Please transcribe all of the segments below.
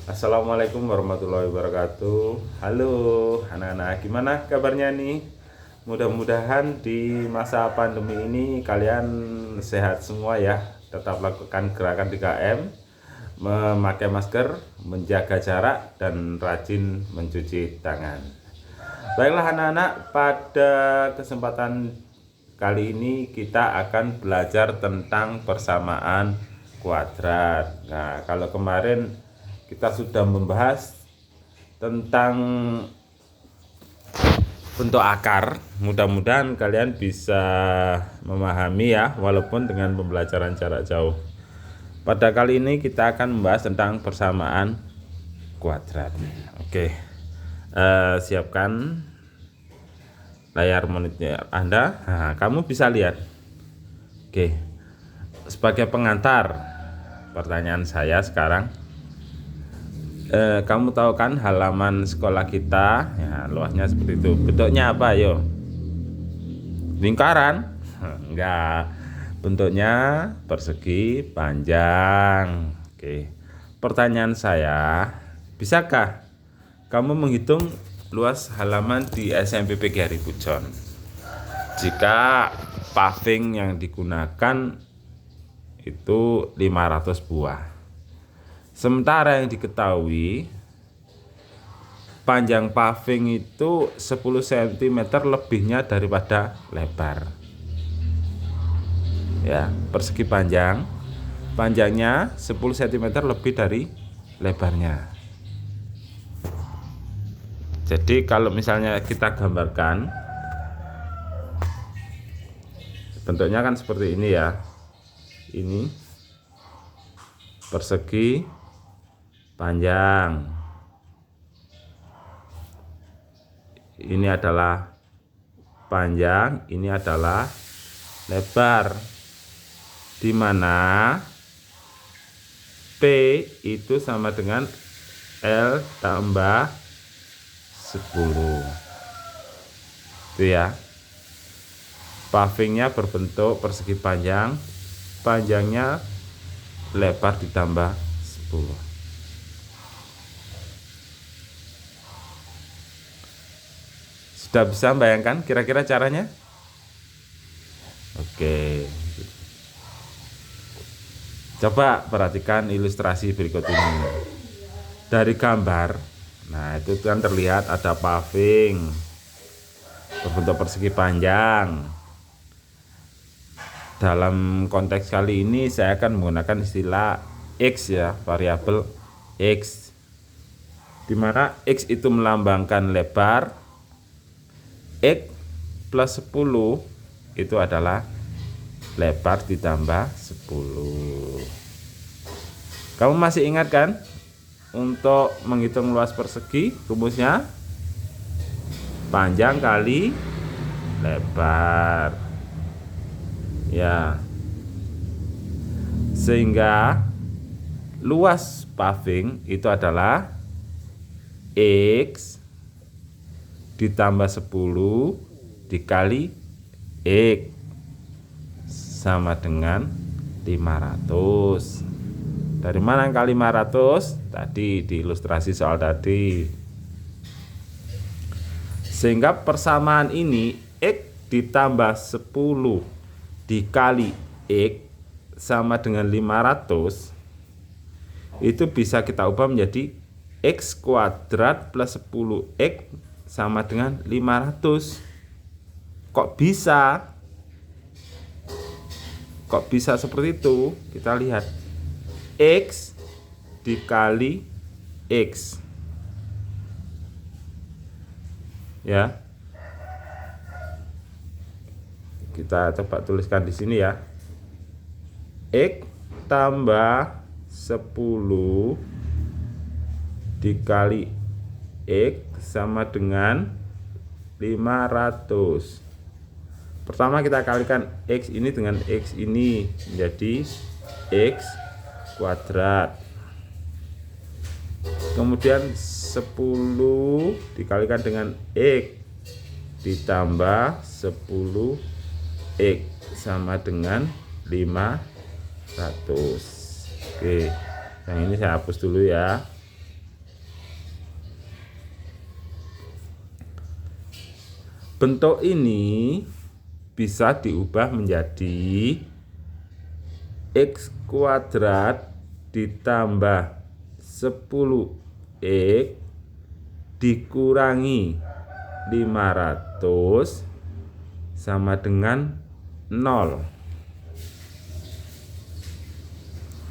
Assalamualaikum warahmatullahi wabarakatuh. Halo anak-anak, gimana kabarnya nih? Mudah-mudahan di masa pandemi ini kalian sehat semua ya. Tetap lakukan gerakan 3M, memakai masker, menjaga jarak, dan rajin mencuci tangan. Baiklah anak-anak, pada kesempatan kali ini kita akan belajar tentang persamaan kuadrat. Nah, kalau kemarin kita sudah membahas tentang bentuk akar. Mudah-mudahan kalian bisa memahami ya, walaupun dengan pembelajaran jarak jauh. Pada kali ini kita akan membahas tentang persamaan kuadrat. Oke, siapkan layar monitor Anda. Nah, kamu bisa lihat. Oke, sebagai pengantar pertanyaan saya sekarang, kamu tahu kan halaman sekolah kita ya, luasnya seperti itu. Bentuknya apa yo? Lingkaran? Enggak, bentuknya persegi panjang. Oke, pertanyaan saya, bisakah kamu menghitung luas halaman di SMP PGRI Pujon jika paving yang digunakan itu 500 buah? Sementara yang diketahui panjang paving itu 10 cm lebihnya daripada lebar. Ya, persegi panjangnya 10 cm lebih dari lebarnya. Jadi kalau misalnya kita gambarkan, bentuknya kan seperti ini ya. Ini persegi panjang, ini adalah panjang, ini adalah lebar, di mana P itu sama dengan L tambah 10. Itu ya, pavingnya berbentuk persegi panjang, panjangnya lebar ditambah 10. Sudah bisa bayangkan kira-kira caranya? Oke, coba perhatikan ilustrasi berikut ini. Dari gambar, nah itu kan terlihat ada paving berbentuk persegi panjang. Dalam konteks kali ini saya akan menggunakan istilah X ya, variabel X, dimana X itu melambangkan lebar, X plus 10 itu adalah lebar ditambah 10. Kamu masih ingat kan untuk menghitung luas persegi rumusnya? Panjang kali lebar. Ya. Sehingga luas paving itu adalah X ditambah 10 dikali X sama dengan 500. Dari mana angka 500? Tadi di ilustrasi soal tadi. Sehingga persamaan ini X ditambah 10 dikali X sama dengan 500, itu bisa kita ubah menjadi X kuadrat plus 10X sama dengan 500. Kok bisa? Kok bisa seperti itu? Kita lihat. X dikali X. Ya. Kita coba tuliskan di sini ya. X tambah 10 dikali X sama dengan 500. Pertama kita kalikan X ini dengan X ini menjadi X kuadrat. Kemudian 10 dikalikan dengan X ditambah 10 X sama dengan 500. Oke, yang ini saya hapus dulu ya. bentuk ini bisa diubah menjadi X kuadrat ditambah 10X dikurangi 500 sama dengan 0.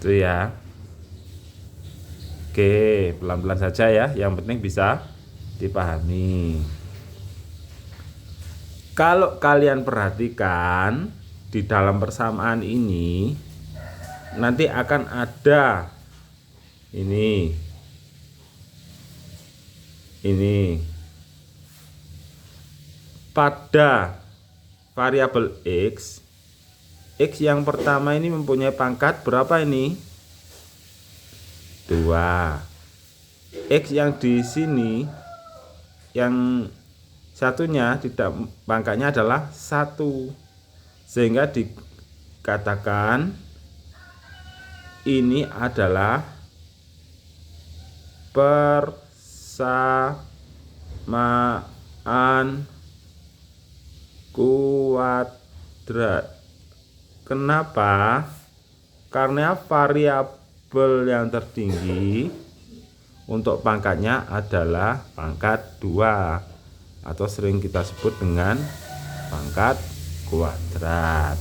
Itu ya. Oke, pelan-pelan saja ya, yang penting bisa dipahami. Kalau kalian perhatikan di dalam persamaan ini nanti akan ada ini pada variabel X yang pertama ini mempunyai pangkat berapa ini? 2. X yang di sini yang satunya tidak pangkatnya adalah 1, sehingga dikatakan ini adalah persamaan kuadrat. Kenapa? Karena variabel yang tertinggi untuk pangkatnya adalah pangkat 2 atau sering kita sebut dengan pangkat kuadrat.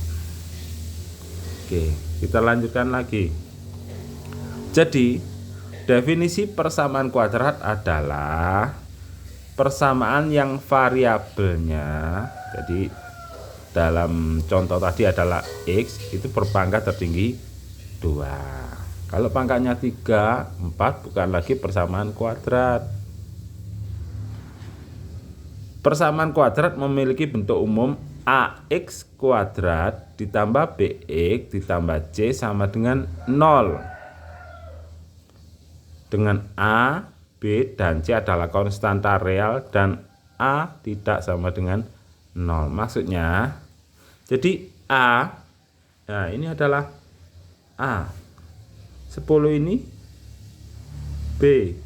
Oke, kita lanjutkan lagi. Jadi, definisi persamaan kuadrat adalah persamaan yang variabelnya, jadi dalam contoh tadi adalah X, itu berpangkat tertinggi 2. Kalau pangkatnya 3, 4 bukan lagi persamaan kuadrat. Persamaan kuadrat memiliki bentuk umum AX kuadrat ditambah BX ditambah C sama dengan 0. Dengan A, B, dan C adalah konstanta real dan A tidak sama dengan 0. Maksudnya, jadi A, nah ini adalah A. 10 ini B.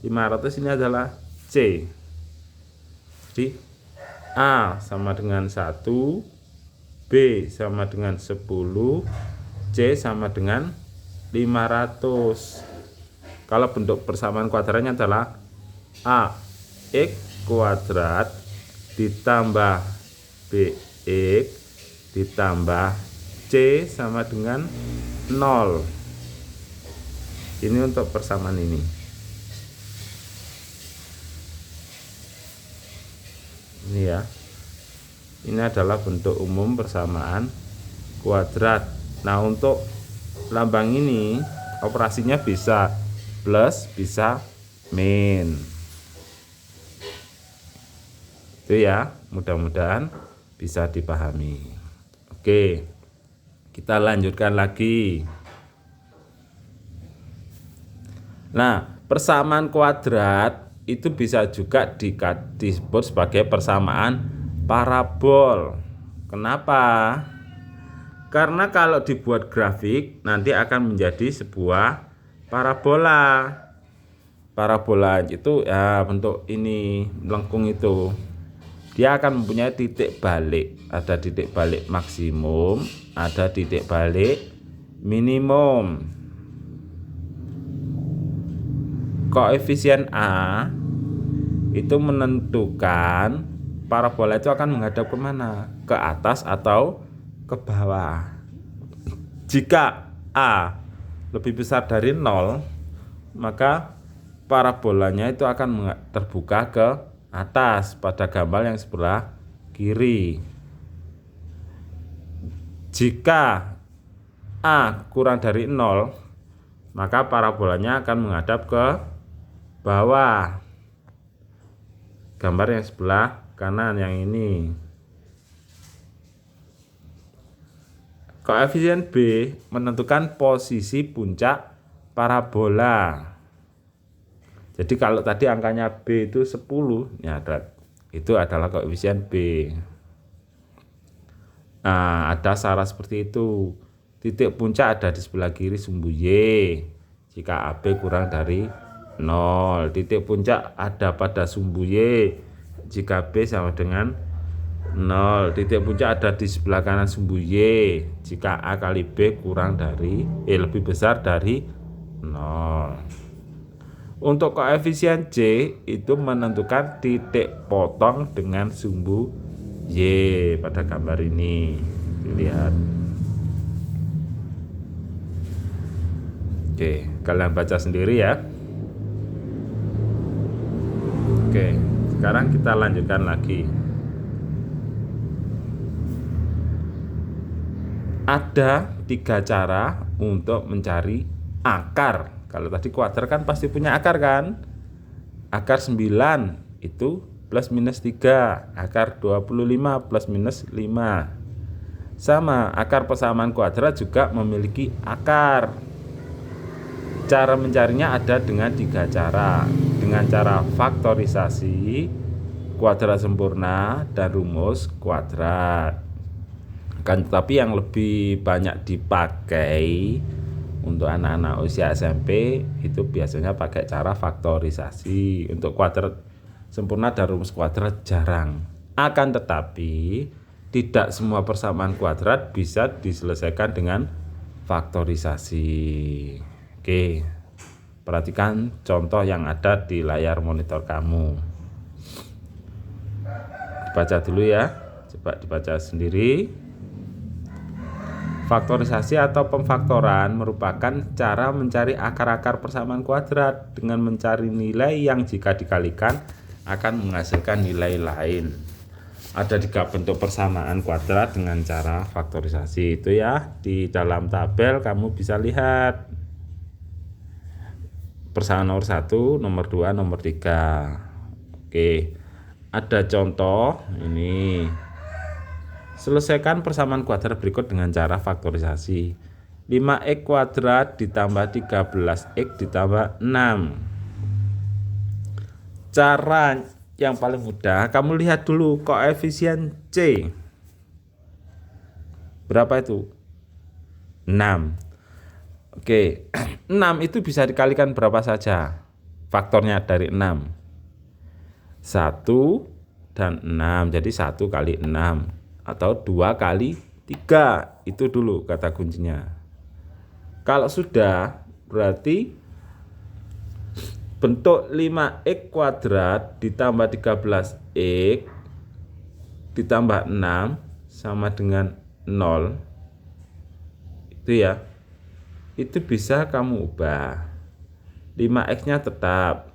500 ini adalah C. Jadi A sama dengan 1, B sama dengan 10, C sama dengan 500. Kalau bentuk persamaan kuadratnya adalah AX kuadrat ditambah BX ditambah C sama dengan 0. Ini untuk persamaan ini. Ini ya, ini adalah bentuk umum persamaan kuadrat. Nah, untuk lambang ini operasinya bisa plus, bisa min. Itu ya, mudah-mudahan bisa dipahami. Oke, kita lanjutkan lagi. Nah, persamaan kuadrat itu bisa juga disebut sebagai persamaan parabol. Kenapa? Karena kalau dibuat grafik nanti akan menjadi sebuah parabola. Parabola itu ya bentuk ini melengkung itu. Dia akan mempunyai titik balik. Ada titik balik maksimum, ada titik balik minimum. Koefisien A itu menentukan parabola itu akan menghadap kemana, ke atas atau ke bawah. Jika A lebih besar dari 0, maka parabolanya itu akan terbuka ke atas pada gambar yang sebelah kiri. Jika A kurang dari 0, maka parabolanya akan menghadap ke bawah. Gambar yang sebelah kanan yang ini. Koefisien B menentukan posisi puncak parabola. Jadi kalau tadi angkanya B itu 10, ya itu adalah koefisien B. Nah, ada syarat seperti itu. Titik puncak ada di sebelah kiri sumbu Y. Jika AB kurang dari 0, titik puncak ada pada sumbu Y jika B sama dengan 0. Titik puncak ada di sebelah kanan sumbu Y jika A kali B lebih besar dari 0. Untuk koefisien C itu menentukan titik potong dengan sumbu Y pada gambar ini. Dilihat. Oke, kalian baca sendiri ya. Oke, sekarang kita lanjutkan lagi. Ada 3 cara untuk mencari akar. Kalau tadi kuadrat kan pasti punya akar kan? Akar 9 itu plus minus 3. Akar 25 plus minus 5. Sama, akar persamaan kuadrat juga memiliki akar. Cara mencarinya ada dengan 3 cara. Dengan cara faktorisasi, kuadrat sempurna, dan rumus kuadrat. Kan tetapi yang lebih banyak dipakai untuk anak-anak usia SMP itu biasanya pakai cara faktorisasi. Untuk kuadrat sempurna dan rumus kuadrat jarang. Akan tetapi tidak semua persamaan kuadrat bisa diselesaikan dengan faktorisasi. Oke, perhatikan contoh yang ada di layar monitor kamu. Dibaca dulu ya, coba dibaca sendiri. Faktorisasi atau pemfaktoran merupakan cara mencari akar-akar persamaan kuadrat dengan mencari nilai yang jika dikalikan akan menghasilkan nilai lain. Ada 3 bentuk persamaan kuadrat dengan cara faktorisasi itu ya. Di dalam tabel kamu bisa lihat persamaan nomor 1, nomor 2, nomor 3. Oke, ada contoh ini. Selesaikan persamaan kuadrat berikut dengan cara faktorisasi. 5x kuadrat ditambah 13x ditambah 6. Cara yang paling mudah, kamu lihat dulu koefisien C. Berapa itu? 6. Oke, 6 itu bisa dikalikan berapa saja? Faktornya dari 6. 1 dan 6, jadi 1 kali 6. Atau 2 kali 3, itu dulu kata kuncinya. Kalau sudah, berarti bentuk 5x kuadrat ditambah 13x ditambah 6 sama dengan 0. Itu ya. Itu bisa kamu ubah. 5x-nya tetap.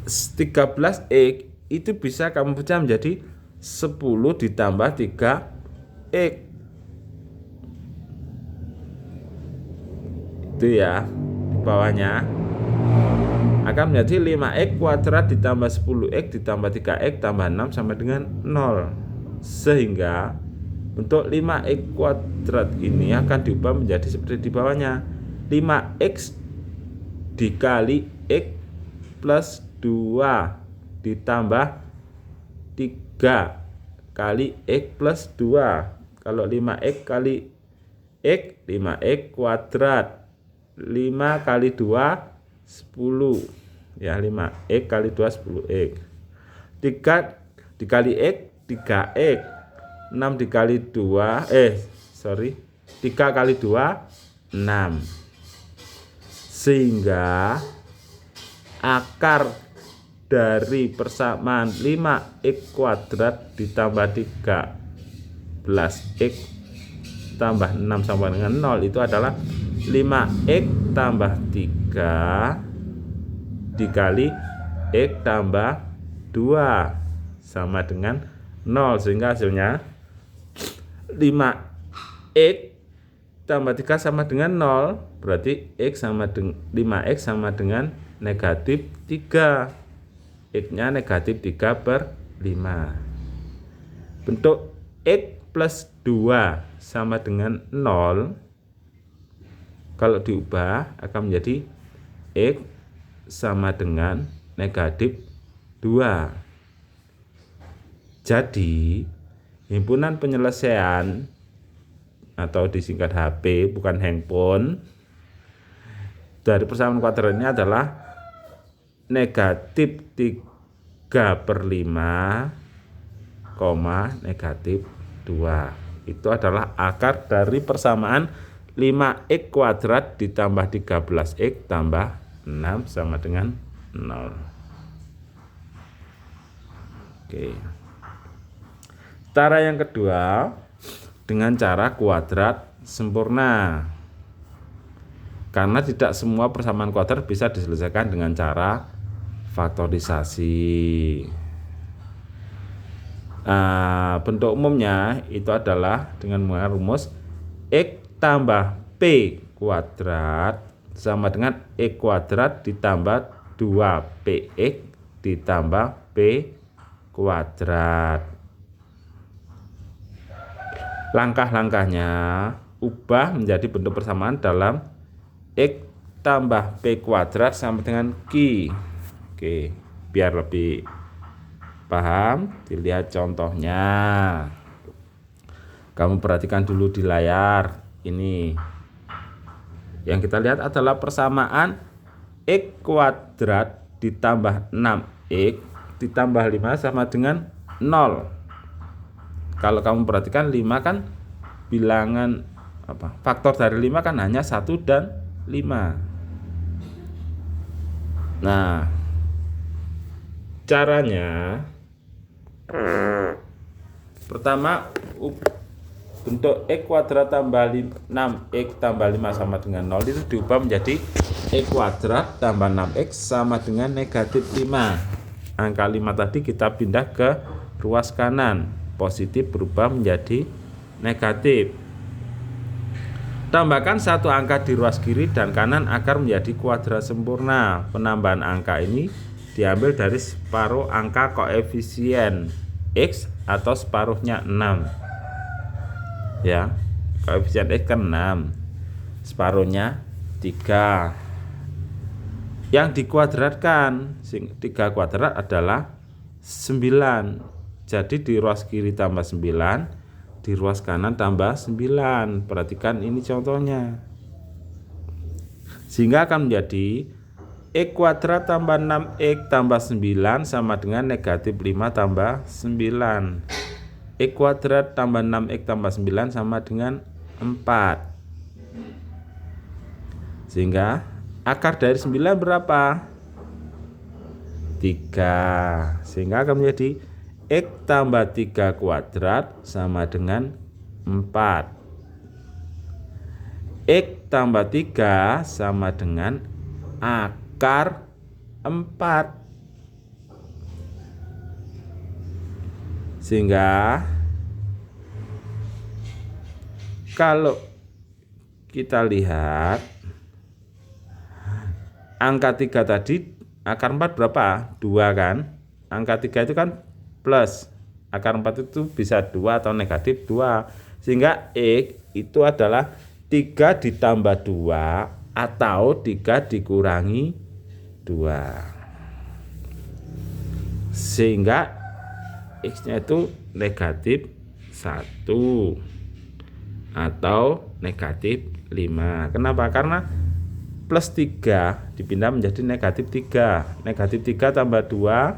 13x itu bisa kamu pecah menjadi 10 ditambah 3x. Itu ya, di bawahnya akan menjadi 5x kuadrat ditambah 10x ditambah 3x tambah 6 sama dengan 0. Sehingga untuk 5x kuadrat ini akan diubah menjadi seperti di bawahnya. 5x dikali x plus 2 ditambah 3 kali x plus 2. Kalau 5x kali x, 5x kuadrat. 5 kali 2, 10. Ya, 5x kali 2, 10x. 3 dikali x, 3x. 6 dikali 2, 3 kali 2, 6. Sehingga akar dari persamaan 5x kuadrat ditambah 13x tambah 6 sama dengan 0 itu adalah 5x tambah 3 dikali x tambah 2 sama dengan 0, sehingga hasilnya 5x tambah 3 sama dengan 0, berarti x sama 5x sama dengan negatif 3. X-nya negatif 3/5. Bentuk x plus 2 sama dengan 0, kalau diubah akan menjadi x sama dengan negatif 2. Jadi himpunan penyelesaian atau disingkat HP, bukan handphone, dari persamaan kuadrat ini adalah negatif 3/5, negatif 2. Itu adalah akar dari persamaan 5x kuadrat ditambah 13x tambah 6 sama dengan 0. Oke. Cara yang kedua dengan cara kuadrat sempurna. Karena tidak semua persamaan kuadrat bisa diselesaikan dengan cara faktorisasi. Bentuk umumnya itu adalah dengan menggunakan rumus x tambah p kuadrat sama dengan x kuadrat ditambah 2px ditambah p kuadrat. Langkah-langkahnya, ubah menjadi bentuk persamaan dalam x tambah p kuadrat sama dengan q. Oke, biar lebih paham, dilihat contohnya. Kamu perhatikan dulu di layar. Ini yang kita lihat adalah persamaan x kuadrat ditambah 6x ditambah 5 sama dengan 0. Kalau kamu perhatikan 5 kan bilangan faktor dari 5 kan hanya 1 dan 5. Nah, caranya pertama, bentuk x kuadrat tambah 6x tambah 5 sama dengan 0 itu diubah menjadi x kuadrat tambah 6x sama dengan negatif 5. Angka 5 tadi kita pindah ke ruas kanan, positif berubah menjadi negatif. Tambahkan satu angka di ruas kiri dan kanan agar menjadi kuadrat sempurna. Penambahan angka ini diambil dari separuh angka koefisien x atau separuhnya 6. Ya, koefisien x kan 6, separuhnya 3. Yang dikuadratkan, 3 kuadrat adalah 9. Jadi di ruas kiri tambah 9, di ruas kanan tambah 9. Perhatikan ini contohnya. Sehingga akan menjadi x kuadrat tambah 6x tambah 9 sama dengan negatif 5 tambah 9. X kuadrat tambah 6x tambah 9 sama dengan 4. Sehingga akar dari 9 berapa? 3. Sehingga akan menjadi x tambah 3 kuadrat sama dengan 4. X tambah 3 sama dengan akar 4. Sehingga kalau kita lihat angka 3 tadi, akar 4 berapa? 2 kan? Angka 3 itu kan plus. Akar 4 itu bisa 2 atau negatif 2. Sehingga x itu adalah 3 ditambah 2 atau 3 dikurangi 2. Sehingga x-nya itu negatif 1 atau negatif 5. Kenapa? Karena plus 3 dipindah menjadi negatif 3. Negatif 3 tambah 2,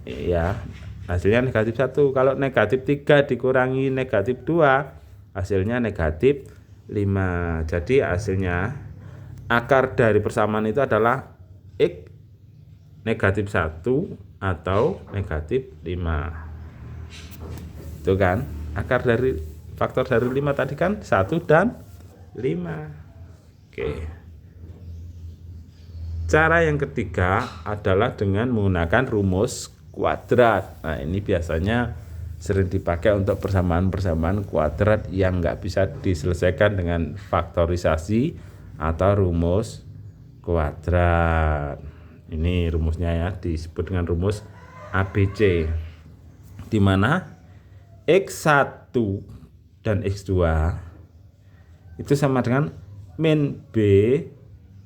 ya, hasilnya negatif 1. Kalau negatif 3 dikurangi negatif 2, hasilnya negatif 5. Jadi hasilnya akar dari persamaan itu adalah x negatif 1 atau negatif 5. Itu kan akar dari faktor dari 5 tadi kan 1 dan 5. Oke. Cara yang ketiga adalah dengan menggunakan rumus kuadrat. Nah, ini biasanya sering dipakai untuk persamaan-persamaan kuadrat yang nggak bisa diselesaikan dengan faktorisasi atau rumus kuadrat. Ini rumusnya ya, disebut dengan rumus ABC, di mana x1 dan x2 itu sama dengan min b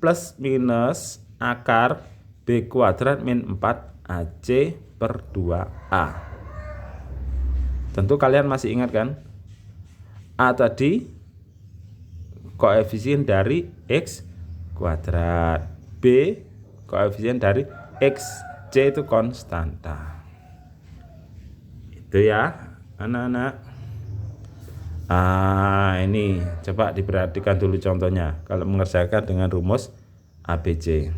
plus minus akar b kuadrat min 4ac per 2a. Tentu kalian masih ingat kan? A tadi koefisien dari x kuadrat, b koefisien dari XC itu konstanta. Itu ya anak-anak. Ini coba diperhatikan dulu contohnya kalau mengerjakan dengan rumus ABC.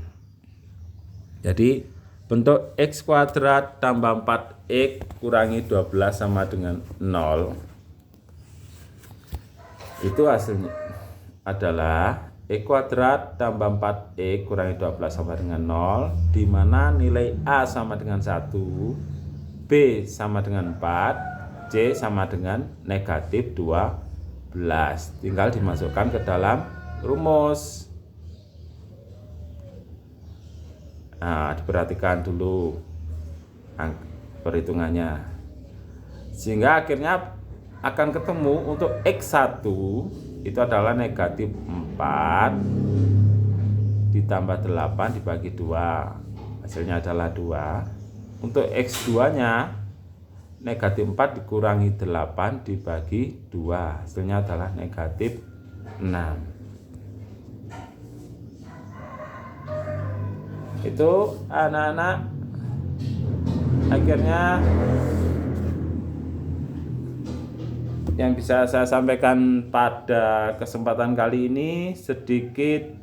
Jadi bentuk X kuadrat tambah 4X kurangi 12 sama dengan 0. Itu hasilnya adalah X kuadrat tambah 4X kurangi 12 sama dengan 0, di mana nilai A sama dengan 1, B sama dengan 4, C sama dengan negatif 12. Tinggal dimasukkan ke dalam rumus. Nah, diperhatikan dulu perhitungannya. Sehingga akhirnya akan ketemu untuk X1 itu adalah negatif 4 ditambah 8 dibagi 2. Hasilnya adalah 2. Untuk X2 nya negatif 4 dikurangi 8 dibagi 2. Hasilnya adalah negatif 6. Itu anak-anak, akhirnya yang bisa saya sampaikan pada kesempatan kali ini sedikit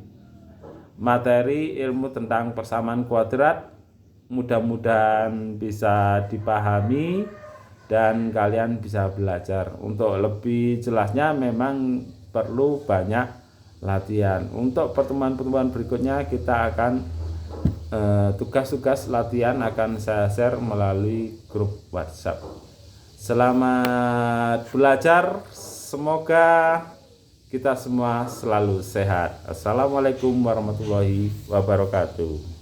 materi ilmu tentang persamaan kuadrat. Mudah-mudahan bisa dipahami dan kalian bisa belajar. Untuk lebih jelasnya memang perlu banyak latihan. Untuk pertemuan-pertemuan berikutnya kita akan tugas-tugas latihan akan saya share melalui grup WhatsApp. Selamat belajar, semoga kita semua selalu sehat. Assalamualaikum warahmatullahi wabarakatuh.